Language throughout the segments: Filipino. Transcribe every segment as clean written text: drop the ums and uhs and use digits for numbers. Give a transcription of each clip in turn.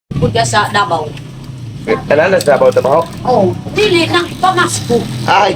Puda sa Davao. Tanan na sa trabaho. Oh, dili nang pamasko. Ay,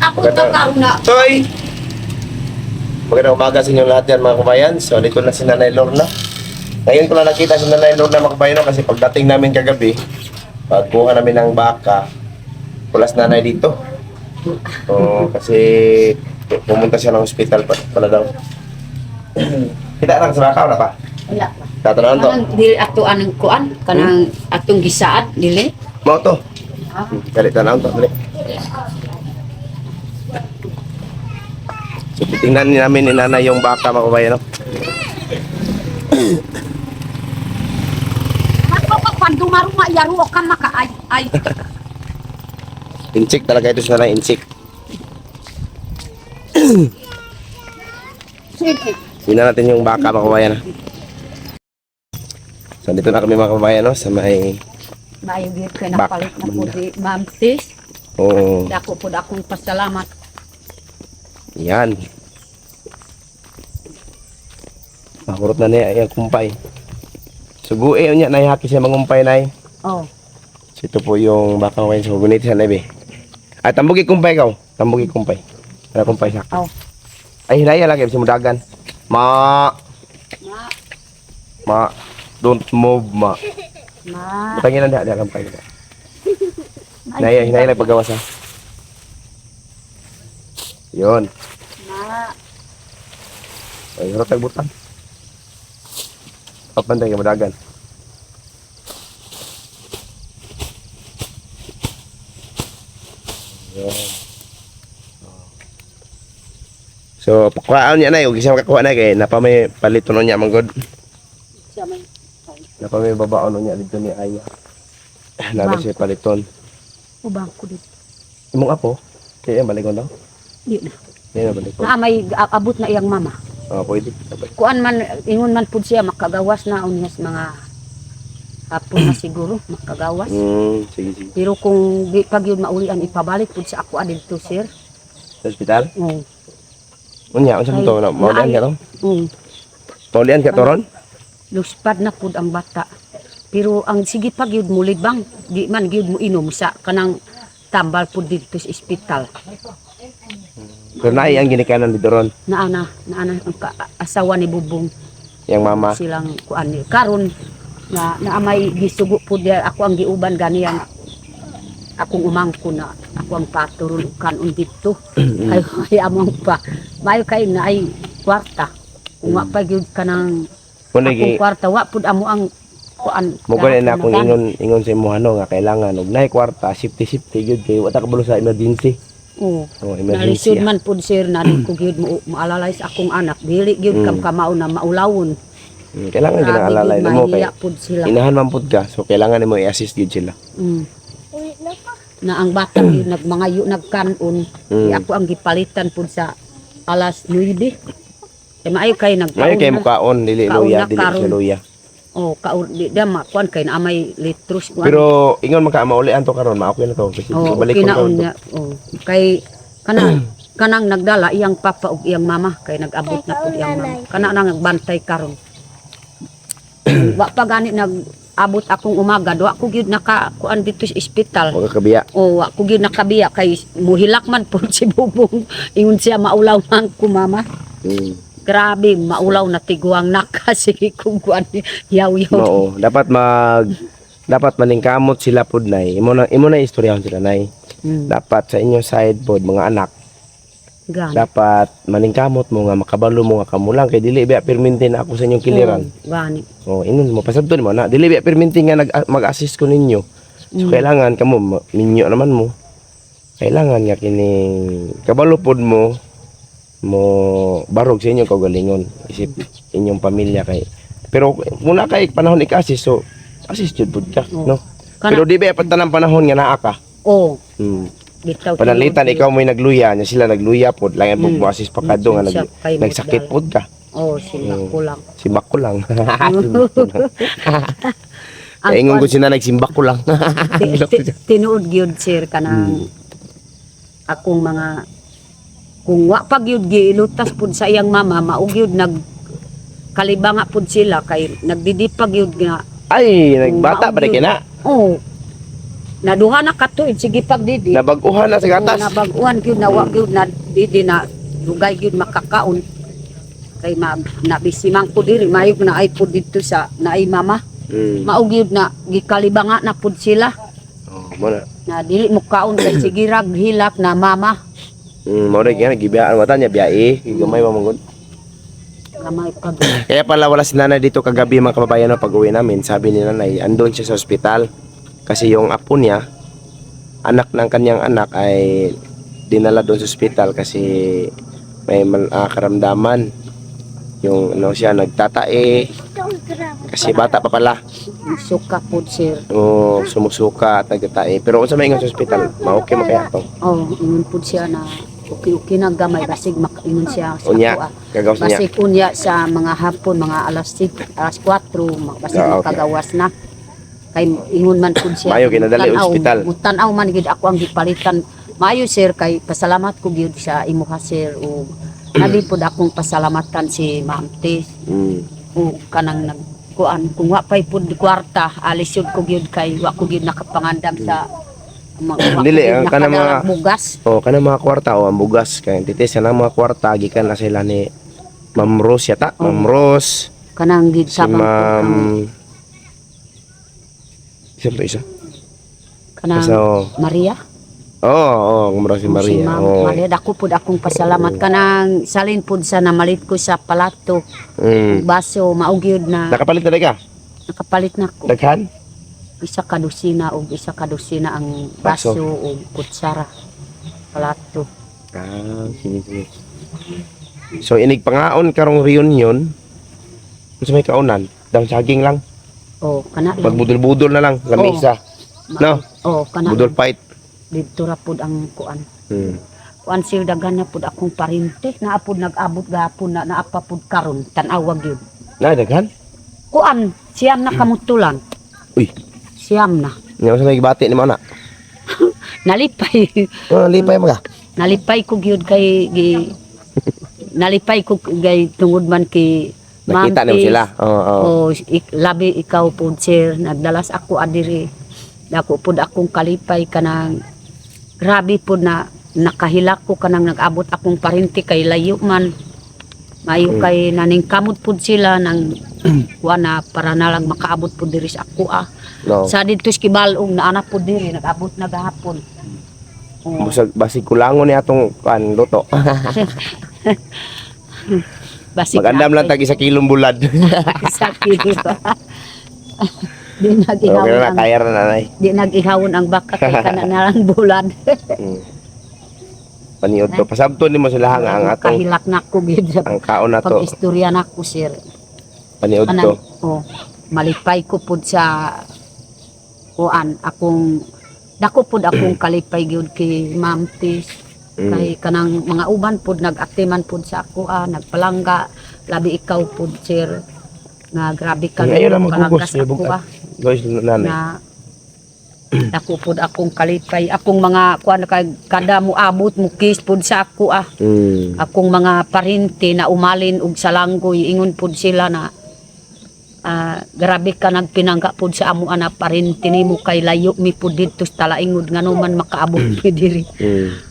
Ako Maganda. takaw na. Toy! Magandang umaga sa inyong lahat yan mga kabayan. So dito na si Nanay Lorna. Ngayon ko lang nakita si Nanay Lorna mga kabayan kasi pagdating namin kagabi, pagkuha namin ng baka, pulas nanay dito. So kasi pumunta siya ng hospital pala daw. Kita lang sa baka na pa. Wala pa. Tatanawan to. Kanang dili ato anang kuan, kanang atong gisaad dili. Mau to. Ah. Kali tanawan to. Dali. So titingnan namin ni Nanay yung baka mga kabayan. No? Magpapakwando maruma yaro ka makaay. Insik talaga ito sa Nanay, insik. Sige. Tingnan natin yung baka mga kabayan. So dito na kami mga kabayan no, sa may Mayo gyud kay Bak- napalit na po di Ma'am Tis. oh, Dako po akong pasalamat. yan. Mahurot na niya yung kumpay. Suguin niya na haki siya mangumpay na. Oh. So ito po yung baka kabayan sa gunit sa nabe. Ay tambugi kumpay ka. Tambugi kumpay. Para kumpay sa. Oh. Ay hinaya lagi sa mudagan. Ma Ma, don't move ma. ma. Tanginan dia kumpay. Hinaya lang paggawas ha. Yun. Ma. Ay harap tagbutang. Kapan tayo mudagan. Yun. So, pakuhaan niya na yung isang kakuha na kay napamay palito nun niya manggod. Siya may. Napamay babaon nun niya dito ni Aya. Nabi siya paliton. Ubang ko dito. Imong apo, kaya balikon daw. Di na. Kaya na balikon. Na may abot na iyang mama. Oh, pwede. Sabay. Kuan man ingon man pud siya makagawas na unyas mga hapon na siguro makagawas. Sige, sige. Pero kung di pag yun maulian ipabalik pud sa ako adto sir. Sa ospital? Oh. Unya, unsa Ay, to na? Maulian ka to? Maulian ka to ron? Luspad na pud ang bata. Pero ang sige pag yun mo libang di man gyud mo inom sa kanang tambal pud dito sa ospital. Pero naay ang ginikanan dito ron. Naana ang asawa ni Bubong. Yang mama. Silang kuan ni karon na naamay gisugo pud ako ang giuban ganiyan. Akong umangko na ako ang patulog kanon dito. Ay among pa. Mayo kay na ay kwarta. Kung wa pa gyud kanang Kundi akong kwarta wa pud amo ang kuan. mo ko na akong ingon sa imo ano nga kailangan og naay kwarta safety gyud kay wa ta kabalo sa emergency. Oo. Oh, emergency. Nalisod man pud sir na di ko gyud mo maalalay sa akong anak. Dili gyud kam kamao na maulawon. Kailangan gyud alalay na mo kay mahiya pud sila. inahan man pud ka so kailangan nimo i-assist gyud sila. Mm. Na ang bata gyud nagmangayo nagkanon. Di ako ang gipalitan pud sa alas 9. Kay maayo kay Ngayon kay mukaon dili Kaon luya na dili karon. siya luya. Oh, kaon di da makuan kay na amay litros kuan. Pero ingon man ka maulian to karon ma okay na to kasi oh, balik okay ko na to. niya. Oh, kay kanang nagdala iyang papa ug iyang mama kay nag-abot na pud iyang mama. Kana nang nagbantay karon. Wa pa gani nag-abot akong umaga, do ako gyud naka kuan dito sa ospital. Mga kabiya. Oh, wa ko gyud nakabiya kay muhilak man pud si Bubong. Ingon siya maulaw man ko mama. Grabe, maulaw na tiguang naka sige kung kuan yaw-yaw. Oo, dapat maningkamot sila pud nay. Imo na istoryahon sila nay. Dapat sa inyo side pod mga anak Gan. dapat maningkamot mo nga makabalo mo nga kamulang kay dili biya perminti na ako sa inyong kiliran. Gani. Oh, ingon mo pasabton mo na dili biya perminti nga mag-assist ko ninyo. So kailangan kamo ninyo naman mo. Kailangan nga kining kabalo pod mo barog sa inyong kaugalingon isip inyong pamilya kay. Pero muna kay panahon ik-assist so assist jud pod ka, no? Pero di ba tanang panahon nga naa ka? Oh, Bitaw panalitan ikaw may nagluya nya sila nagluya pod lang ang pagbuasis pa kadto nga nagsakit pod ka. Oh, sila ko lang. Simbak ko lang. Kaya ingon ko sila nagsimbak ko lang. Tinuod gyud sir kanang akong mga kung wa pa gyud giilutas pud sa iyang mama mao gyud nag kalibanga pud sila kay nagdidipag gyud nga Ay, nagbata pa rin kina. Oo. Naduha na katuig sige pag didi. Nabaguhan na sa gatas. Nabaguan gyud na wa gyud na didi na dugay gyud makakaon. Kay nabisimang po diri mayog na ay po dito sa naay mama. Mao gyud na gikalibanga na pud sila. Oh, mana. Na dili mo kaon kay sige rag hilak na mama. Mao rin kaya nagibiyaan wata niya biyae. Gamay mamangod. Gamay pag. Kaya pala wala si nanay dito kagabi mga kababayan no, pag uwi namin. Sabi ni nanay, andun siya sa ospital. Kasi yung apo niya, anak ng kanyang anak ay dinala doon sa ospital kasi may karamdaman. Yung ano siya, nagtatae. Kasi bata pa pala. Suka po sir. Oo, sumusuka at nagtatae. Pero kung sa may ingon sa ospital, ma-okay mo kaya ito. Oh, ingon po siya na okay na gamay basig makaingon siya sa Unya, ako. gagawas niya. Basig unya sa mga hapon, mga alas 6, alas 4, basig Okay. makagawas na. Kay ingon man pud siya. Mayo, kinadali ospital. Mutanaw man gid ako ang gipalitan. Mayo sir kay pasalamat ko gyud sa imuha sir o nabi pud akong pasalamatan si Ma'am Tis. O kanang nagkuan kung wa pay pud kwarta alis yun ko gyud kay wa ko gyud nakapangandam sa Dili, ang kanang mga bugas. oh, kanang mga kwarta o ang bugas kay titis na mga kwarta gikan na sila ni Ma'am Rose yata, Ma'am Rose. Kanang gid Si sabang Ma'am isa. kanang So, Maria. oh, kumara si Maria. Si Ma'am Oh. Maria dako pud akong pasalamat kanang salin pud sa namalit ko sa palato. Baso maog gyud na Nakapalit na ka? nakapalit na ko. Daghan? Isa ka dosina ang Baso. baso o kutsara. Palato. Sige. So, inig pangaon karong reunion. Sa may kaunan, dang saging lang. Oh, kana lang. Magbudol-budol na lang, lamisa. No? Oh, kana. Budol fight. Dito ra pud ang kuan. Kuan sir daghan na pud akong parente na apod nag-abot gapon na naapa pud karon tan-aw gyud. Na, daghan? Kuan siyam na kamutulan. Uy, Siyam na. nga sa may gibati ni mo na. Nalipay. Lipay mo ka. Nalipay ko gyud kay nalipay ko kay tungod man kay Nakita Ma'am niyo Tis. sila. Oo. Labi ikaw po sir nagdalas ako adiri. Dako pud akong kalipay kanang grabe pud na nakahilak ko kanang nag-abot akong parente kay layo man. Mayo kay naning kamot pud sila nang wana para na lang makaabot pud diri sa ako No. Sa dito sa Kibalong na anak pud diri nag-abot na gahapon. Oh. Basig kulangon ni atong kan luto. Basig Magandam lang tag 1 kilong bulad. sa kilo. Di Okay nag-ihawon na, ang kaya na nanay. di nag-ihawon ang baka kay kana na lang bulan. Paniod to. Pasabton ni mo sila nga ang atong Kahilak na ko gid sa ang kaon na to. pag-istorya na ko sir. Paniod to. Kanang malipay ko pud sa kuan akong dako pud akong kalipay gyud kay Ma'am Tis. Kay kanang mga uban pud nag-atiman pud sa ako nagpalangga labi ikaw pud sir nga grabe ka Ngayon lang palangga magugos. sa ako Guys, nanay. na dako pud akong kalipay akong mga kuan kay kada mo abot mo kis pud sa ako akong mga parente na umalin og salanggoy ingon pud sila na grabe ka nagpinangga pud sa amo ana parente nimo kay layo mi pud dito sa talaingod ngano man makaabot mi diri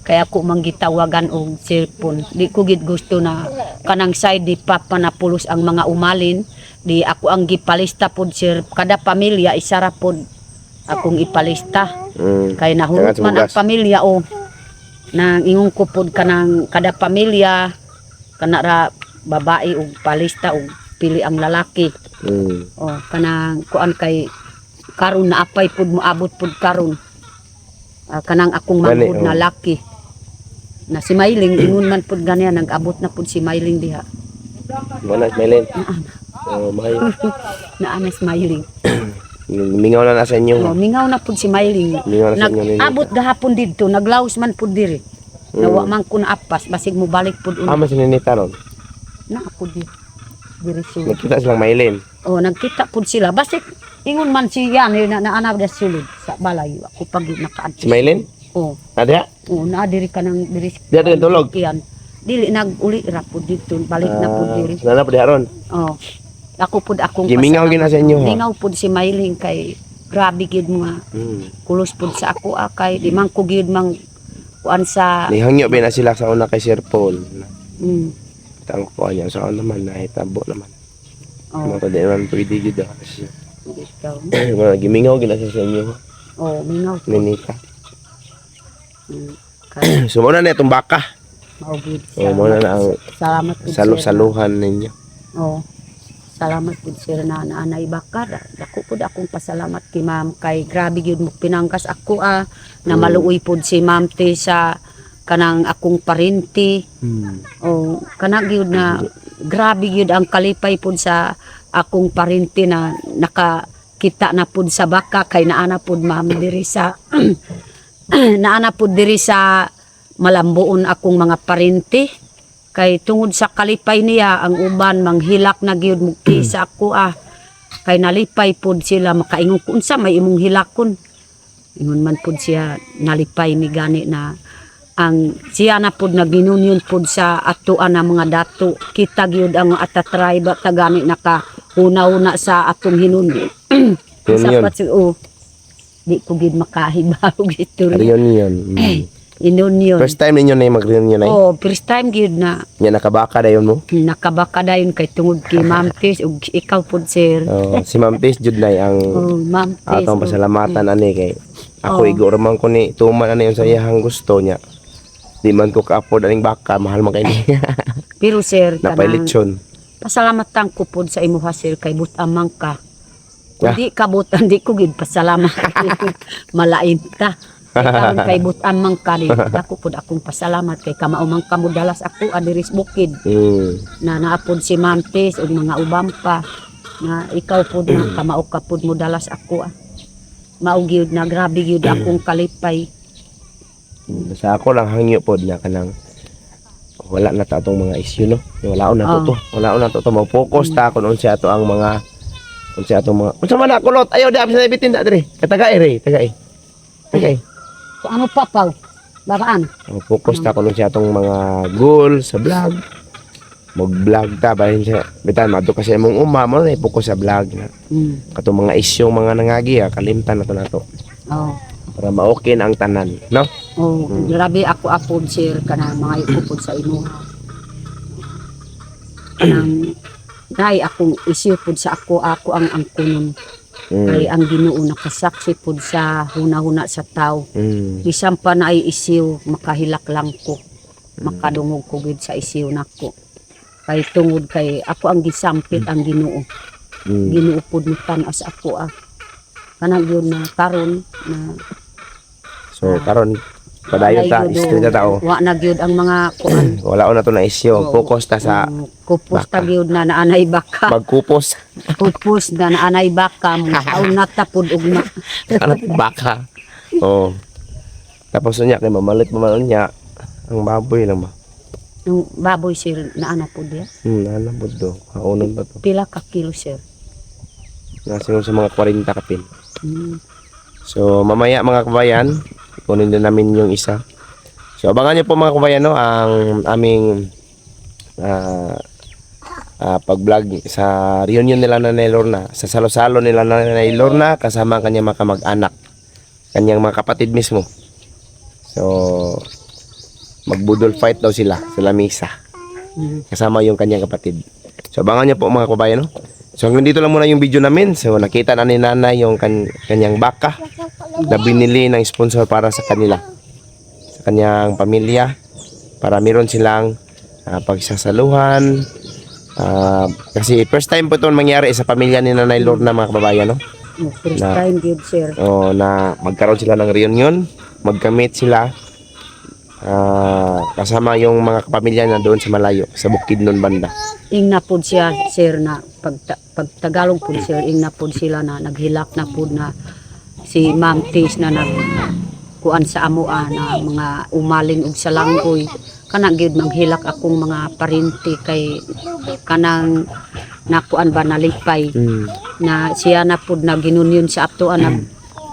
kaya ako manggitawagan og cellphone di ko gid gusto na kanang side di pa panapulos ang mga umalin di ako ang gipalista pud sir kada pamilya isa ra pud akong ipalista kay nahurot man ang pamilya nang ingon ko pud kanang kada pamilya kana ra babae og palista og pili ang lalaki kanang kuan kay karon na apay pud moabot pud karon kanang akong manghud na laki na si Mailing ingon man pud ganiya nag-abot na pud si Mailing diha Mana Smiling. Mahay. na ana si Mailing Mingaw na sa inyo. mingaw na pud si Mailing Mingaw na sa inyo ninyo. nag-abot gahapon didto naglaos man pud diri nawa man ko na apas basig mo balik pud Ama sininita ron. na ako diri sulod Nakita silang mailin. nagkita pud sila basig ingon man siya na naanab da sulod sa balay ako pag nakaadto Si Maylin? Ada? na diri ka nang diri Diya rin tulog. Kiyan. Dili nag-uli ra pud dito balik na pud diri Nana pa diha ron. Ako pud akong Gimingaw gina sa inyo ha. Mingaw pud si Mailing kay grabe gyud mga kulos pud sa ako kay di man ko gyud mang kuan sa Nihangyo ba na sila sa una kay Sir Paul. mm, Tang ko niya sa naman nahitabo naman. oh, Mga di naman pwede gyud kasi. ikaw. Mga gimingaw gina sa inyo ha. Oh, mingaw pud. Ninita. Kay So muna na itong baka. mao gyud. Oh, muna na ang Salamat pud sir. salo-saluhan ninyo. Oh. Salamat pud sir na naanay bakar. Dako pud akong pasalamat kay ma'am kay grabe gyud mo pinangkas ako na maluoy pud si ma'am te sa kanang akong parinti. O kana gyud na grabe gyud ang kalipay pud sa akong parinti na nakakita na pud sa baka kay naana pud ma'am diri sa naana pud diri sa malambuon akong mga parinti. Kay tungod sa kalipay niya ang uban manghilak na gyud mugki sa ako kay nalipay pud sila makaingon kun sa may imong hilakon ingon man pud siya nalipay mi gani na ang siya na pud naginunyon pud sa atuan na mga dato kita gyud ang atatry ba tagani naka una sa atong hinunyo sa Reunion. di ko gyud makahibaw ito Reunion. inunyon First time ninyo na mag-reunion na oh first time gyud na Nya nakabaka dayon mo. nakabaka dayon kay tungod kay Ma'am Tis ug ikaw pud sir. Oh, si Ma'am Tis jud na ang Oh, Ma'am Tis. atong pasalamatan ani kay Oh. ako igor man ko ni tuman ani yung sa iyang gusto niya. Di man ko ka-afford aning baka, mahal man kay ni. Pero sir, Napay kanang lechon. pasalamatan ko pud sa imuha sir kay butamang ka. Ah. Kung di ka butan, di ko gid pasalamat. Malain ta. Karon kay butamang ka di. Ako pud akong pasalamat kay kamaumang ka mo dalas ako adiris bukid. Na naapod si Ma'am Tis ug mga ubang pa na ikaw pud na kamao ka pud mo dalas ako mao gyud na grabe gyud akong kalipay. Sa ako lang hangyo pod na kanang wala na ta atong mga issue no. Wala na to to. Wala na to to mo-focus ta kun unsa ato ang mga unsa atong mga unsa man ako lot ayaw da sa bitin da dire. Katagay re, tagay. Tagay. So, ano pa paw? Babaan? Focus ta kun unsa atong mga goal sa vlog. Mag-vlog ta bahin sa bitan madto kasi imong uma mo na focus sa vlog na. Katong mga issue mga nangagi kalimtan na to nato. Oh. Para ma-okay na ang tanan, no? Oh, grabe ako apod sir kanang mga ikupod sa imo. Kanang dai akong issue pud sa ako ang angkunon. Kay ang Ginoo nakasaksi pud sa huna-huna sa tao. Bisan pa na ay issue makahilak lang ko. Makadungog ko gid sa issue nako. Kay tungod kay ako ang gisampit ang Ginoo. Ginoo pud mo tan-as ako kanang yun na karon na So karon padayon ta istorya ta tao. wa na gyud ang mga kuan Wala na to na issue. Focus ta sa kupos ta gyud na naanay baka magkupos. kupos na naanay baka aw natapod og na Ano baka? Oh. Tapos unya kay mamalit pa man unya ang baboy lang ba. yung baboy sir naana pod ya Ana pud do. Kaunon pa to. pila ka kilo sir. Nasa sa mga 40 kapin. Mm. So mamaya mga kabayan, kunin din namin yung isa. So abangan niyo po mga kabayan no ang aming pag-vlog sa reunion nila na Nanay Lorna, sa salo-salo nila na Nanay Lorna kasama ang kanyang mga kamag-anak, kanyang mga kapatid mismo. So magbudol fight daw sila sa lamisa. Kasama yung kanyang kapatid. So abangan niyo po mga kabayan no. So hanggang dito lang muna yung video namin. So nakita na ni Nanay yung kanyang baka na binili ng sponsor para sa kanila, sa kanyang pamilya, para meron silang pagsasaluhan. Kasi first time po ito mangyari sa pamilya ni Nanay Lorna mga kababayan no? First time gyud sir. Na magkaroon sila ng reunion, magkamit sila kasama yung mga kapamilya na doon sa malayo, sa Bukidnon banda. Ingna pod siya sir na pag Tagalog pod sir ingna pod sila na naghilak na pod na si Ma'am Tis na nag kuan sa amoa na mga umalin og salanggoy kana gyud maghilak akong mga parinti kay kanang nakuan ba nalipay na siya na pod na ginunyon sa atoan na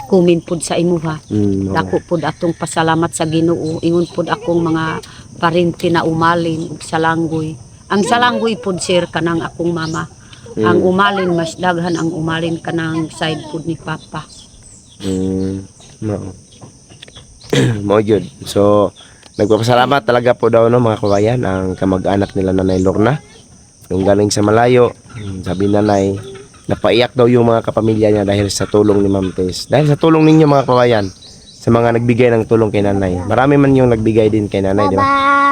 kumin pod sa imuha. Dako pod atong pasalamat sa Ginoo ingon pod akong mga parinti na umalin og salanggoy. Ang salanggoy pod sir kanang akong mama Ang umalin, mas daghan ang umalin ka ng side food ni Papa. No. Mo yun. So, nagpapasalamat talaga po daw no, mga kabayan, ang kamag-anak nila Nanay Lorna. Yung galing sa malayo, sabi nanay, napaiyak daw yung mga kapamilya niya dahil sa tulong ni Ma'am Tess. Dahil sa tulong ninyo mga kabayan, sa mga nagbigay ng tulong kay nanay. Marami man yung nagbigay din kay nanay, di ba?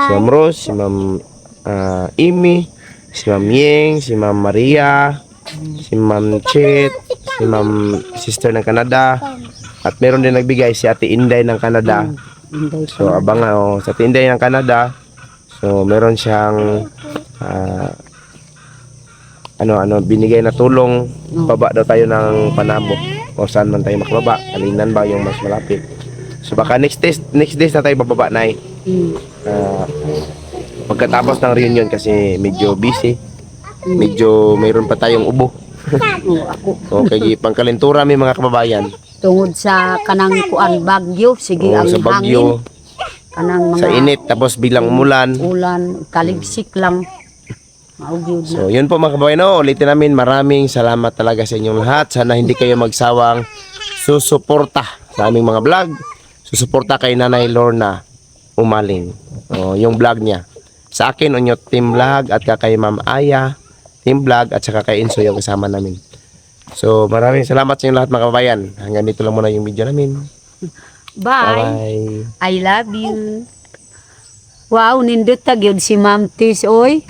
Si Ma'am Rose, si Ma'am Amy, si Ma'am Ying, si Ma'am Maria, si Ma'am Chit, si Ma'am Sister ng Canada, at meron din nagbigay si Ate Inday ng Canada. Inday So pa. abang sa Ate Inday ng Canada, so meron siyang binigay na tulong. Baba daw tayo ng Panabo o saan man tayo makababa, Alinan ba yung mas malapit. So baka next days na tayo bababa na pagkatapos ng reunion kasi medyo busy, medyo mayroon pa tayong ubo. Ako. Okay, pangkalentura may mga kababayan. Tungod sa kanang kuan bagyo, sige Oo, ang sa hangin. bagyo, Kanang mga sa init, tapos bilang umulan. ulan, kaligsik lang. Maugyod na. So, yun po mga kababayan. Ulitin namin, maraming salamat talaga sa inyong lahat. Sana hindi kayo magsawang susuporta sa aming mga vlog. Susuporta kay Nanay Lorna Umaling. Yung vlog niya. Sa akin, Unyo Team Vlog at kay Ma'am Aya Team Vlog at saka kay Inso yung kasama namin. So, maraming salamat sa inyong lahat mga kababayan. Hanggang dito lang muna yung video namin. Bye. Bye-bye. I love you. Wow, nindot ta gyud si Ma'am Tis oy.